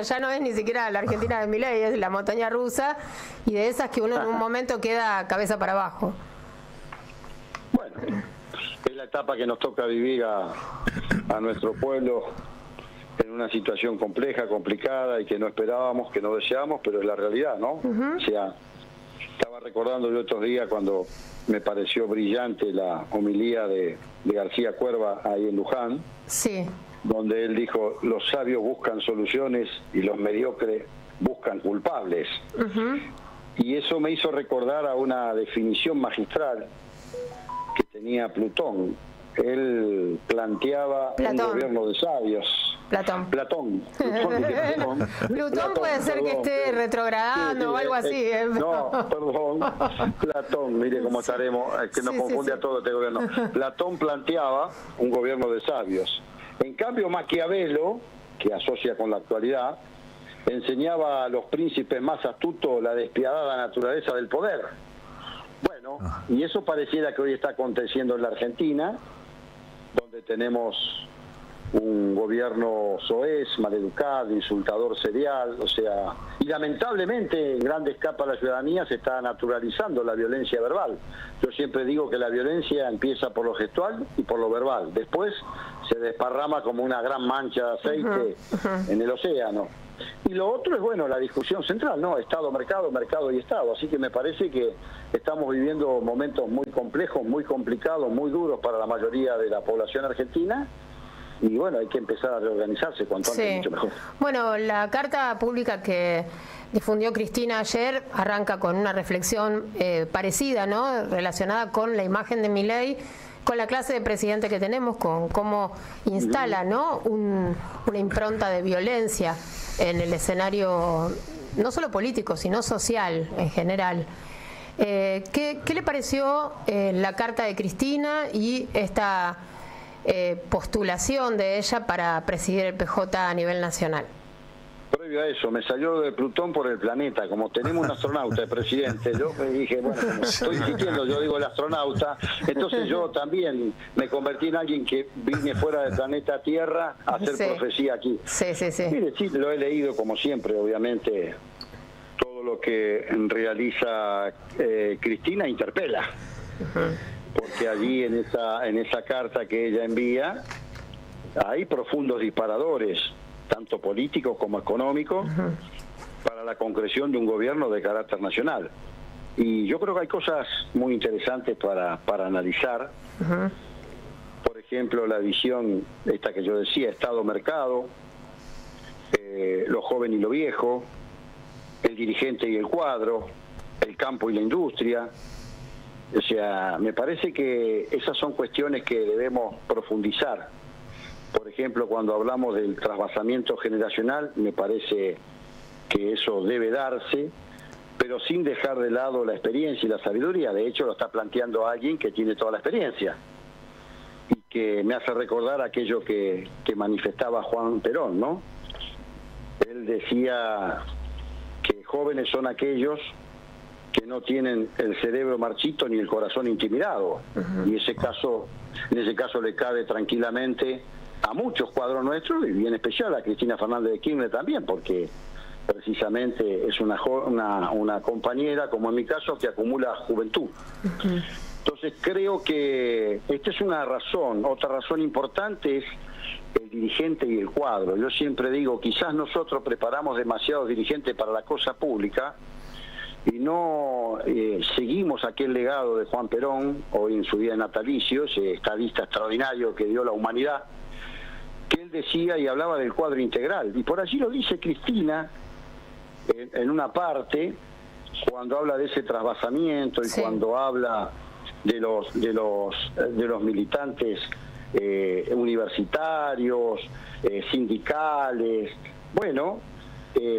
Ya no es ni siquiera la Argentina de Milei, es la montaña rusa, y de esas que uno en un momento queda cabeza para abajo. Bueno, es la etapa que nos toca vivir a nuestro pueblo en una situación compleja, complicada y que no esperábamos, que no deseábamos, pero es la realidad, ¿no? O sea, estaba recordando el otro día cuando me pareció brillante la homilía de García Cuerva ahí en Luján. Sí. Donde él dijo, los sabios buscan soluciones y los mediocres buscan culpables. Y eso me hizo recordar a una definición magistral que tenía Plutón. Él planteaba un gobierno de sabios. Plutón puede ser que esté retrogradando o algo así. No, perdón. Platón, mire cómo estaremos, que nos confunde a todo este gobierno. Platón planteaba un gobierno de sabios. En cambio, Maquiavelo, que asocia con la actualidad, enseñaba a los príncipes más astutos la despiadada naturaleza del poder. Bueno, y eso pareciera que hoy está aconteciendo en la Argentina, donde tenemos un gobierno soez, maleducado, insultador serial, o sea, y lamentablemente en grandes capas de la ciudadanía se está naturalizando la violencia verbal. Yo siempre digo que la violencia empieza por lo gestual y por lo verbal, después se desparrama como una gran mancha de aceite en el océano. Y lo otro es, bueno, la discusión central, ¿no? Estado, mercado, mercado y Estado. Así que me parece que estamos viviendo momentos muy complejos, muy complicados, muy duros para la mayoría de la población argentina. Y bueno, hay que empezar a reorganizarse cuanto antes, mucho mejor. Bueno, la carta pública que difundió Cristina ayer arranca con una reflexión parecida, ¿no? Relacionada con la imagen de Milei, con la clase de presidente que tenemos, con cómo instala, ¿no? Una impronta de violencia en el escenario no solo político, sino social en general. ¿Qué le pareció la carta de Cristina y esta postulación de ella para presidir el PJ a nivel nacional? Previo a eso, me salió de Plutón por el planeta. Como tenemos un astronauta de presidente, yo me dije, bueno, como estoy insistiendo, yo digo el astronauta, entonces yo también me convertí en alguien que vine fuera del planeta Tierra a hacer profecía aquí. Mire, sí, lo he leído como siempre, obviamente, todo lo que realiza Cristina interpela. Porque allí en esa carta que ella envía hay profundos disparadores, tanto políticos como económicos, para la concreción de un gobierno de carácter nacional. Y yo creo que hay cosas muy interesantes para analizar. Por ejemplo, la visión esta que yo decía, Estado-mercado, lo joven y lo viejo, el dirigente y el cuadro, el campo y la industria. O sea, me parece que esas son cuestiones que debemos profundizar. Por ejemplo, cuando hablamos del trasvasamiento generacional, me parece que eso debe darse, pero sin dejar de lado la experiencia y la sabiduría. De hecho, lo está planteando alguien que tiene toda la experiencia y que me hace recordar aquello que manifestaba Juan Perón, ¿no? Él decía que jóvenes son aquellos que no tienen el cerebro marchito ni el corazón intimidado. Y en ese caso le cabe tranquilamente a muchos cuadros nuestros, y bien especial a Cristina Fernández de Kirchner también, porque precisamente es una compañera, como en mi caso, que acumula juventud. Entonces creo que esta es una razón. Otra razón importante es el dirigente y el cuadro. Yo siempre digo, quizás nosotros preparamos demasiados dirigentes para la cosa pública y no seguimos aquel legado de Juan Perón, hoy en su día natalicio, ese estadista extraordinario que dio la humanidad, que él decía y hablaba del cuadro integral. Y por allí lo dice Cristina en una parte, cuando habla de ese trasvasamiento y cuando habla de los militantes universitarios, sindicales. Bueno,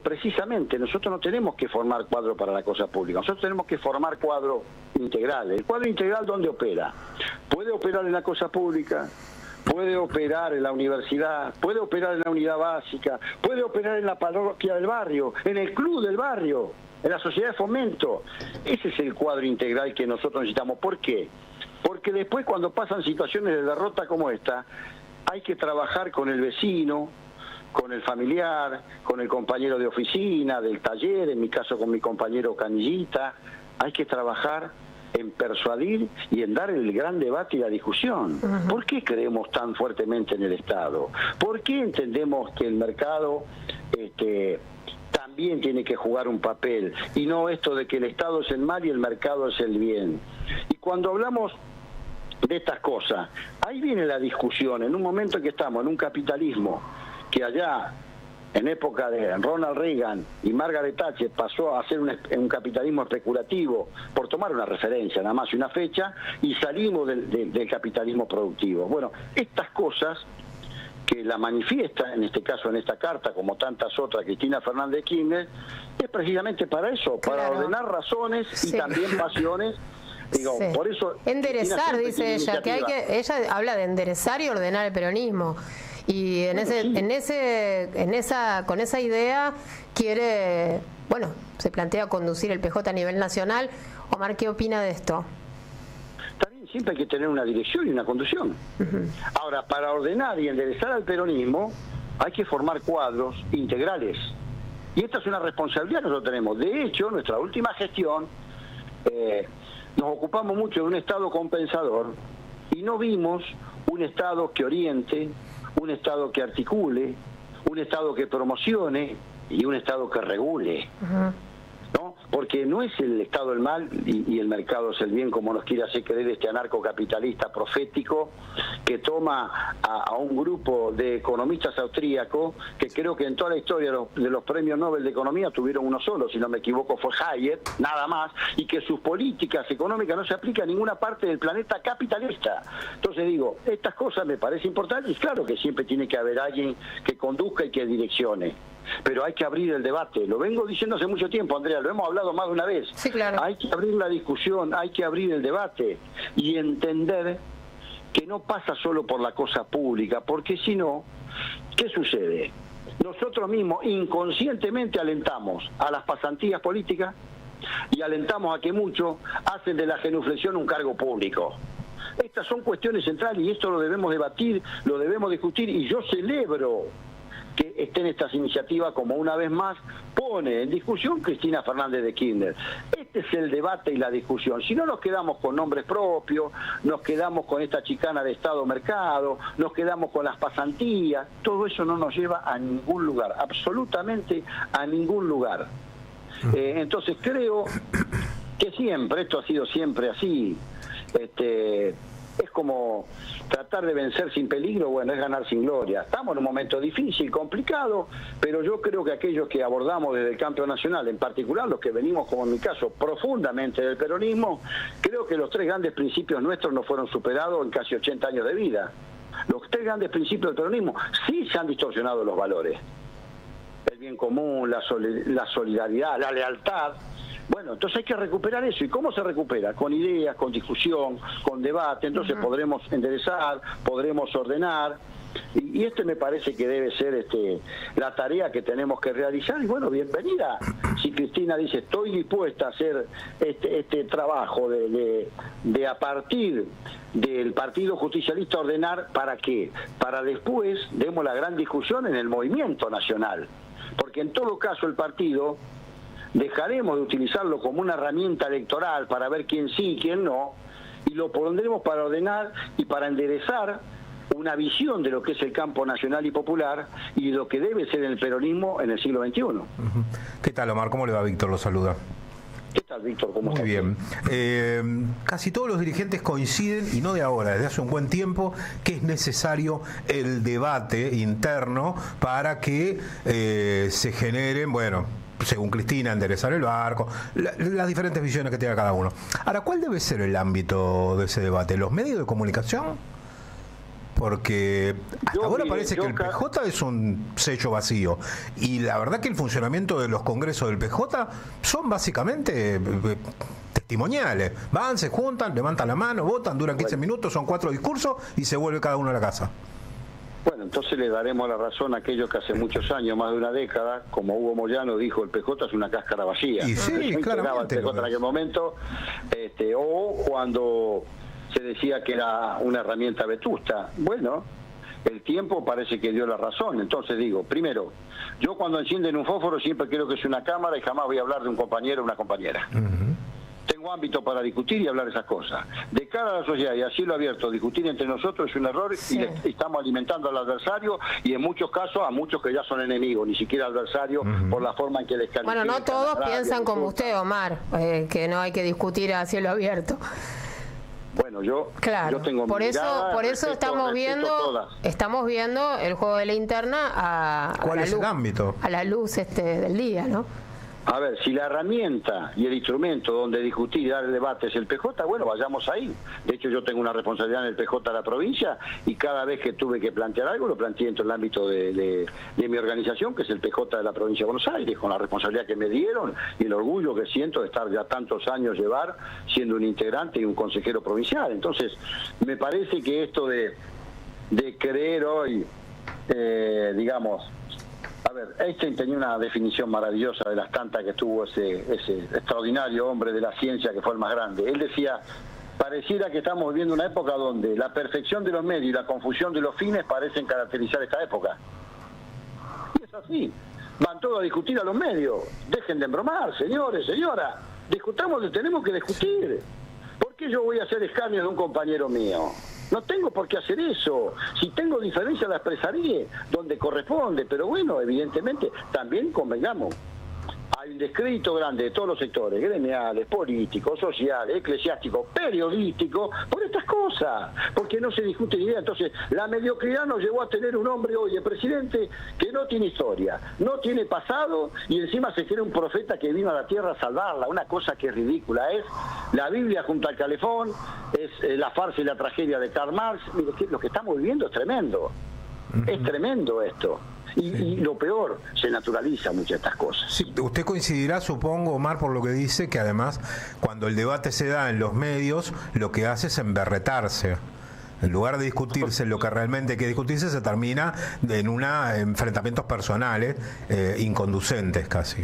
precisamente nosotros no tenemos que formar cuadro para la cosa pública, nosotros tenemos que formar cuadro integral. El cuadro integral, ¿dónde opera? Puede operar en la cosa pública, puede operar en la universidad, puede operar en la unidad básica, puede operar en la parroquia del barrio, en el club del barrio, en la sociedad de fomento. Ese es el cuadro integral que nosotros necesitamos. ¿Por qué? Porque después, cuando pasan situaciones de derrota como esta, hay que trabajar con el vecino, con el familiar, con el compañero de oficina, del taller, en mi caso con mi compañero Canillita. Hay que trabajar en persuadir y en dar el gran debate y la discusión. ¿Por qué creemos tan fuertemente en el Estado? ¿Por qué entendemos que el mercado también tiene que jugar un papel? Y no esto de que el Estado es el mal y el mercado es el bien. Y cuando hablamos de estas cosas, ahí viene la discusión, en un momento en que estamos en un capitalismo que allá en época de Ronald Reagan y Margaret Thatcher pasó a ser un capitalismo especulativo, por tomar una referencia, nada más y una fecha, y salimos del capitalismo productivo. Bueno, estas cosas que la manifiesta, en este caso en esta carta, como tantas otras, Cristina Fernández de Kirchner, es precisamente para eso, para ordenar razones y también pasiones. Digo, por eso enderezar, dice ella, ella habla de enderezar y ordenar el peronismo. Y con esa idea quiere, se plantea conducir el PJ a nivel nacional. Omar, ¿qué opina de esto? También siempre hay que tener una dirección y una conducción. Ahora, para ordenar y enderezar al peronismo hay que formar cuadros integrales. Y esta es una responsabilidad que nosotros tenemos. De hecho, nuestra última gestión nos ocupamos mucho de un Estado compensador y no vimos un Estado que oriente, un Estado que articule, un Estado que promocione y un Estado que regule. ¿No? Porque no es el Estado el mal y el mercado es el bien, como nos quiere hacer creer este anarcocapitalista profético que toma a un grupo de economistas austríacos que creo que en toda la historia de los premios Nobel de Economía tuvieron uno solo, si no me equivoco fue Hayek, nada más, y que sus políticas económicas no se aplican a ninguna parte del planeta capitalista. Entonces digo, estas cosas me parecen importantes y claro que siempre tiene que haber alguien que conduzca y que direccione. Pero hay que abrir el debate. Lo vengo diciendo hace mucho tiempo, Andrea, lo hemos hablado más de una vez. Sí, claro. Hay que abrir la discusión, hay que abrir el debate y entender que no pasa solo por la cosa pública, porque si no, ¿qué sucede? Nosotros mismos inconscientemente alentamos a las pasantías políticas y alentamos a que muchos hacen de la genuflexión un cargo público. Estas son cuestiones centrales y esto lo debemos debatir, lo debemos discutir y yo celebro que estén estas iniciativas como una vez más pone en discusión Cristina Fernández de Kirchner. Este es el debate y la discusión. Si no nos quedamos con nombres propios, nos quedamos con esta chicana de Estado-Mercado, nos quedamos con las pasantías, todo eso no nos lleva a ningún lugar, absolutamente a ningún lugar. Entonces creo que siempre, esto ha sido siempre así, es como tratar de vencer sin peligro, bueno, es ganar sin gloria. Estamos en un momento difícil, complicado, pero yo creo que aquellos que abordamos desde el campo nacional, en particular los que venimos, como en mi caso, profundamente del peronismo, creo que los tres grandes principios nuestros no fueron superados en casi 80 años de vida. Los tres grandes principios del peronismo sí se han distorsionado los valores. El bien común, la solidaridad, la lealtad. Bueno, entonces hay que recuperar eso. ¿Y cómo se recupera? Con ideas, con discusión, con debate. Entonces podremos enderezar, podremos ordenar. Y este me parece que debe ser la tarea que tenemos que realizar. Y bueno, bienvenida. Si Cristina dice, estoy dispuesta a hacer este trabajo de a partir del Partido Justicialista ordenar, ¿para qué? Para después demos la gran discusión en el movimiento nacional. Porque en todo caso el partido dejaremos de utilizarlo como una herramienta electoral para ver quién sí y quién no, y lo pondremos para ordenar y para enderezar una visión de lo que es el campo nacional y popular y lo que debe ser el peronismo en el siglo XXI. ¿Qué tal, Omar? ¿Cómo le va? Víctor lo saluda. ¿Qué tal, Víctor? ¿Cómo estás? Muy bien. Casi todos los dirigentes coinciden, y no de ahora, desde hace un buen tiempo, que es necesario el debate interno para que se generen, según Cristina, enderezar el barco, las diferentes visiones que tenga cada uno. Ahora, ¿cuál debe ser el ámbito de ese debate? ¿Los medios de comunicación? Porque hasta ahora parece que el PJ es un sello vacío. Y la verdad que el funcionamiento de los congresos del PJ son básicamente testimoniales. Van, se juntan, levantan la mano, votan, duran 15 minutos, son 4 discursos y se vuelve cada uno a la casa. Bueno, entonces le daremos la razón a aquellos que hace muchos años, más de una década, como Hugo Moyano dijo, el PJ es una cáscara vacía. Y sí, claramente. El PJ en aquel momento, o cuando se decía que era una herramienta vetusta. Bueno, el tiempo parece que dio la razón. Entonces digo, primero, yo cuando encienden un fósforo siempre creo que es una cámara y jamás voy a hablar de un compañero o una compañera. Tengo ámbito para discutir y hablar esas cosas. De cara a la sociedad y a cielo abierto, discutir entre nosotros es un error y estamos alimentando al adversario y en muchos casos a muchos que ya son enemigos, ni siquiera adversarios, por la forma en que les califican. Bueno, no todos piensan como usted, Omar, que no hay que discutir a cielo abierto. Bueno, yo tengo por mi eso, mirada, por eso estamos viendo el juego de la interna ¿Cuál es el ámbito? A la luz del día, ¿no? A ver, si la herramienta y el instrumento donde discutir y dar el debate es el PJ, bueno, vayamos ahí. De hecho, yo tengo una responsabilidad en el PJ de la provincia y cada vez que tuve que plantear algo, lo planteé dentro del ámbito de mi organización, que es el PJ de la provincia de Buenos Aires, con la responsabilidad que me dieron y el orgullo que siento de estar ya tantos años siendo un integrante y un consejero provincial. Entonces, me parece que esto de creer hoy, digamos... A ver, Einstein tenía una definición maravillosa de las tantas que tuvo ese extraordinario hombre de la ciencia que fue el más grande. Él decía, pareciera que estamos viviendo una época donde la perfección de los medios y la confusión de los fines parecen caracterizar esta época. Y es así. Van todos a discutir a los medios. Dejen de embromar, señores, señoras. Discutamos lo que tenemos que discutir. ¿Por qué yo voy a hacer escarnio de un compañero mío? No tengo por qué hacer eso. Si tengo diferencia la expresaré donde corresponde, pero bueno, evidentemente también convengamos. Hay un descrédito grande de todos los sectores, gremiales, políticos, sociales, eclesiásticos, periodísticos, por estas cosas, porque no se discute ni idea. Entonces, la mediocridad nos llevó a tener un hombre hoy, el presidente, que no tiene historia, no tiene pasado, y encima se cree un profeta que vino a la tierra a salvarla, una cosa que es ridícula. Es la Biblia junto al calefón, es la farsa y la tragedia de Karl Marx. Mire, lo que estamos viviendo es tremendo, es tremendo esto. Y lo peor, se naturaliza muchas de estas cosas. Sí, usted coincidirá, supongo, Omar, por lo que dice, que además, cuando el debate se da en los medios, lo que hace es emberretarse. En lugar de discutirse lo que realmente hay que discutirse, se termina en enfrentamientos personales inconducentes casi.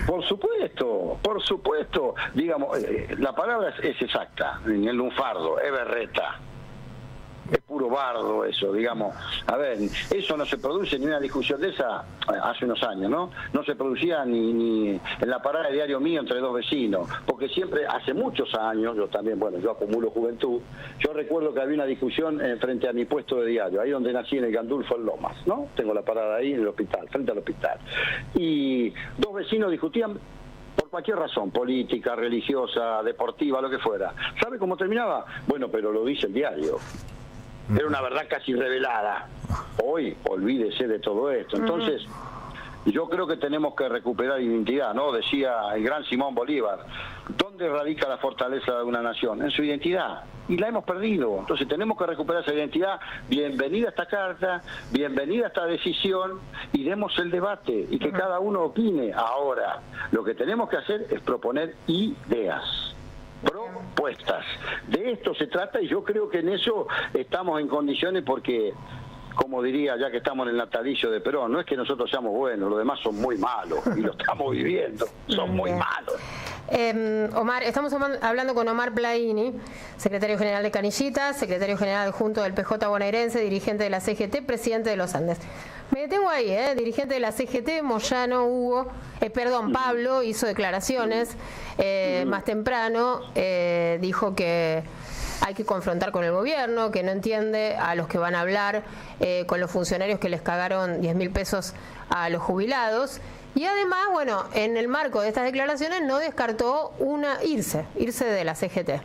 Por supuesto. Digamos, la palabra es exacta, en el lunfardo, es berreta. Es puro bardo eso, digamos. A ver, eso no se produce ni una discusión de esa hace unos años, ¿no? No se producía ni en la parada de Diario Mío entre dos vecinos, porque siempre, hace muchos años, yo también, bueno, yo acumulo juventud, yo recuerdo que había una discusión frente a mi puesto de diario, ahí donde nací en el Gandulfo, en Lomas, ¿no? Tengo la parada ahí en el hospital, frente al hospital. Y dos vecinos discutían por cualquier razón, política, religiosa, deportiva, lo que fuera. ¿Sabe cómo terminaba? Bueno, pero lo dice el diario. Era una verdad casi revelada. Hoy, olvídese de todo esto. Entonces, yo creo que tenemos que recuperar identidad, ¿no? Decía el gran Simón Bolívar, ¿dónde radica la fortaleza de una nación? En su identidad. Y la hemos perdido. Entonces, tenemos que recuperar esa identidad. Bienvenida a esta carta, bienvenida a esta decisión, y demos el debate y que cada uno opine. Ahora, lo que tenemos que hacer es proponer ideas. Propuestas. De esto se trata y yo creo que en eso estamos en condiciones porque, como diría, ya que estamos en el natalicio de Perón, no es que nosotros seamos buenos, los demás son muy malos y lo estamos viviendo, son muy malos. Omar, estamos hablando con Omar Blaini, secretario general de Canillitas, secretario general adjunto del PJ bonaerense, dirigente de la CGT, presidente de los Andes. Me detengo ahí, dirigente de la CGT, Moyano, Pablo hizo declaraciones más temprano, dijo que hay que confrontar con el gobierno, que no entiende a los que van a hablar con los funcionarios que les cagaron 10.000 pesos a los jubilados. Y además, bueno, en el marco de estas declaraciones no descartó irse de la CGT.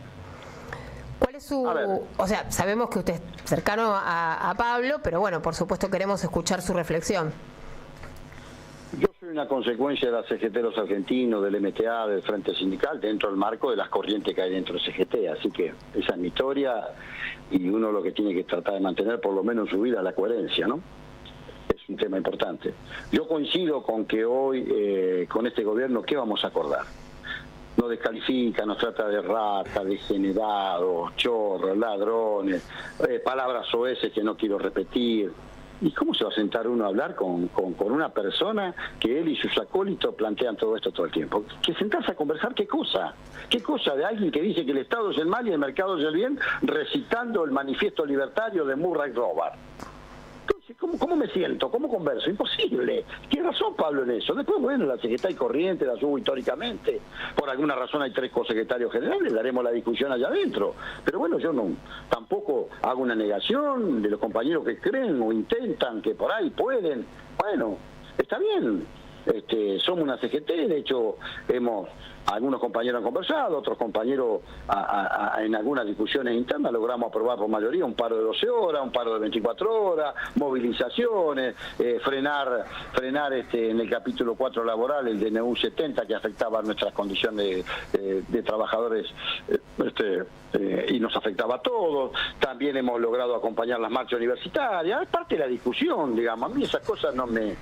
¿Cuál es su...? O sea, sabemos que usted es cercano a Pablo, pero bueno, por supuesto queremos escuchar su reflexión. Yo soy una consecuencia de la CGT de los argentinos, del MTA, del Frente Sindical, dentro del marco de las corrientes que hay dentro del CGT. Así que esa es mi historia y uno lo que tiene que tratar de mantener, por lo menos en su vida, la coherencia, ¿no? Es un tema importante. Yo coincido con que hoy, con este gobierno, ¿qué vamos a acordar? Nos descalifica, nos trata de rata, degenerados, chorros, ladrones, palabras soeces que no quiero repetir. ¿Y cómo se va a sentar uno a hablar con una persona que él y sus acólitos plantean todo esto todo el tiempo? Que sentarse a conversar, ¿qué cosa? ¿Qué cosa de alguien que dice que el Estado es el mal y el mercado es el bien, recitando el manifiesto libertario de Murray Rothbard? Entonces, ¿cómo me siento? ¿Cómo converso? Imposible. Tiene razón Pablo en eso. Después, bueno, la secretaria corriente la subo históricamente. Por alguna razón hay 3 cosecretarios generales, le haremos la discusión allá adentro. Pero bueno, yo tampoco hago una negación de los compañeros que creen o intentan que por ahí pueden. Bueno, está bien. Somos una CGT, de hecho algunos compañeros han conversado, otros compañeros en algunas discusiones internas logramos aprobar por mayoría un paro de 12 horas, un paro de 24 horas, movilizaciones, frenar en el capítulo 4 laboral el DNU 70 que afectaba nuestras condiciones de trabajadores y nos afectaba a todos. También hemos logrado acompañar las marchas universitarias, es parte de la discusión, digamos. A mí esas cosas no me,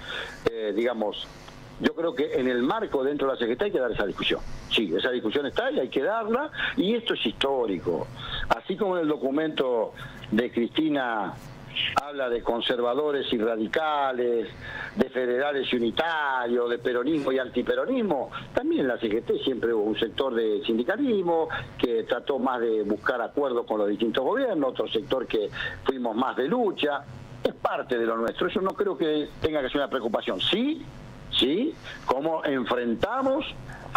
yo creo que en el marco dentro de la Secretaría hay que dar esa discusión. Sí, esa discusión está y hay que darla, y esto es histórico. Así como en el documento de Cristina habla de conservadores y radicales, de federales y unitarios, de peronismo y antiperonismo, también en la CGT siempre hubo un sector de sindicalismo que trató más de buscar acuerdos con los distintos gobiernos, otro sector que fuimos más de lucha. Es parte de lo nuestro, eso no creo que tenga que ser una preocupación. Sí, cómo enfrentamos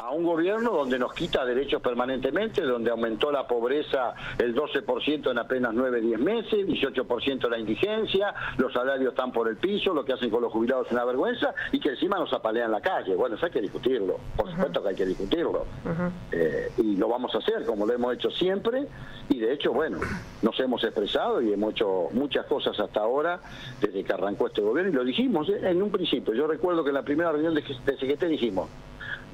a un gobierno donde nos quita derechos permanentemente, donde aumentó la pobreza el 12% en apenas 9-10 meses, 18% la indigencia, los salarios están por el piso, lo que hacen con los jubilados es una vergüenza, y que encima nos apalean la calle. Bueno, eso hay que discutirlo, por supuesto que hay que discutirlo. Y lo vamos a hacer, como lo hemos hecho siempre, y de hecho, bueno, nos hemos expresado y hemos hecho muchas cosas hasta ahora, desde que arrancó este gobierno, y lo dijimos en un principio. Yo recuerdo que en la primera reunión de CGT dijimos: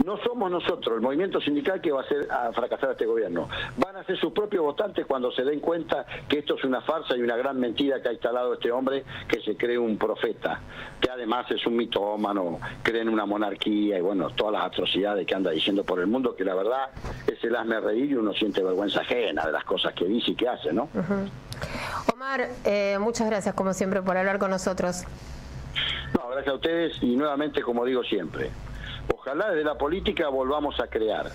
no somos nosotros, el movimiento sindical, que va a hacer a fracasar a este gobierno. Van a ser sus propios votantes cuando se den cuenta que esto es una farsa y una gran mentira que ha instalado este hombre que se cree un profeta, que además es un mitómano, cree en una monarquía y bueno, todas las atrocidades que anda diciendo por el mundo, que la verdad es el hazme reír y uno siente vergüenza ajena de las cosas que dice y que hace, ¿no? Omar, muchas gracias como siempre por hablar con nosotros. No, gracias a ustedes y nuevamente, como digo siempre, ojalá desde la política volvamos a crear,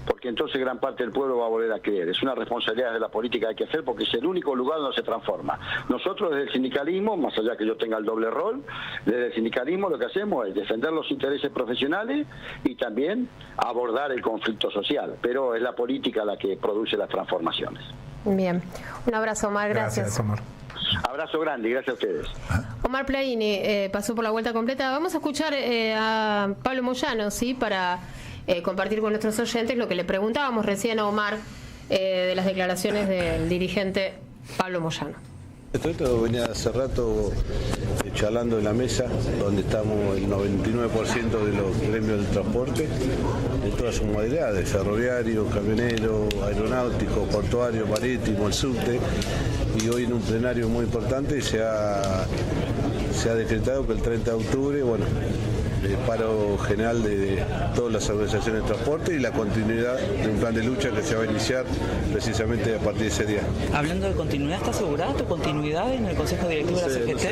porque entonces gran parte del pueblo va a volver a creer. Es una responsabilidad de la política que hay que hacer, porque es el único lugar donde se transforma. Nosotros desde el sindicalismo, más allá que yo tenga el doble rol, desde el sindicalismo lo que hacemos es defender los intereses profesionales y también abordar el conflicto social, pero es la política la que produce las transformaciones. Bien, un abrazo, Omar, gracias. Omar. Abrazo grande y gracias a ustedes. Omar Plaini pasó por la vuelta completa. Vamos a escuchar a Pablo Moyano, ¿sí? Para compartir con nuestros oyentes lo que le preguntábamos recién a Omar de las declaraciones del dirigente Pablo Moyano. Esto venía hace rato charlando en la mesa, donde estamos el 99% de los gremios del transporte, de todas sus modalidades: ferroviario, camionero, aeronáutico, portuario, marítimo, el subte. Y hoy en un plenario muy importante se ha decretado que el 30 de octubre, bueno, el paro general de todas las organizaciones de transporte y la continuidad de un plan de lucha que se va a iniciar precisamente a partir de ese día. Hablando de continuidad, ¿está asegurada tu continuidad en el Consejo Directivo de la CGT?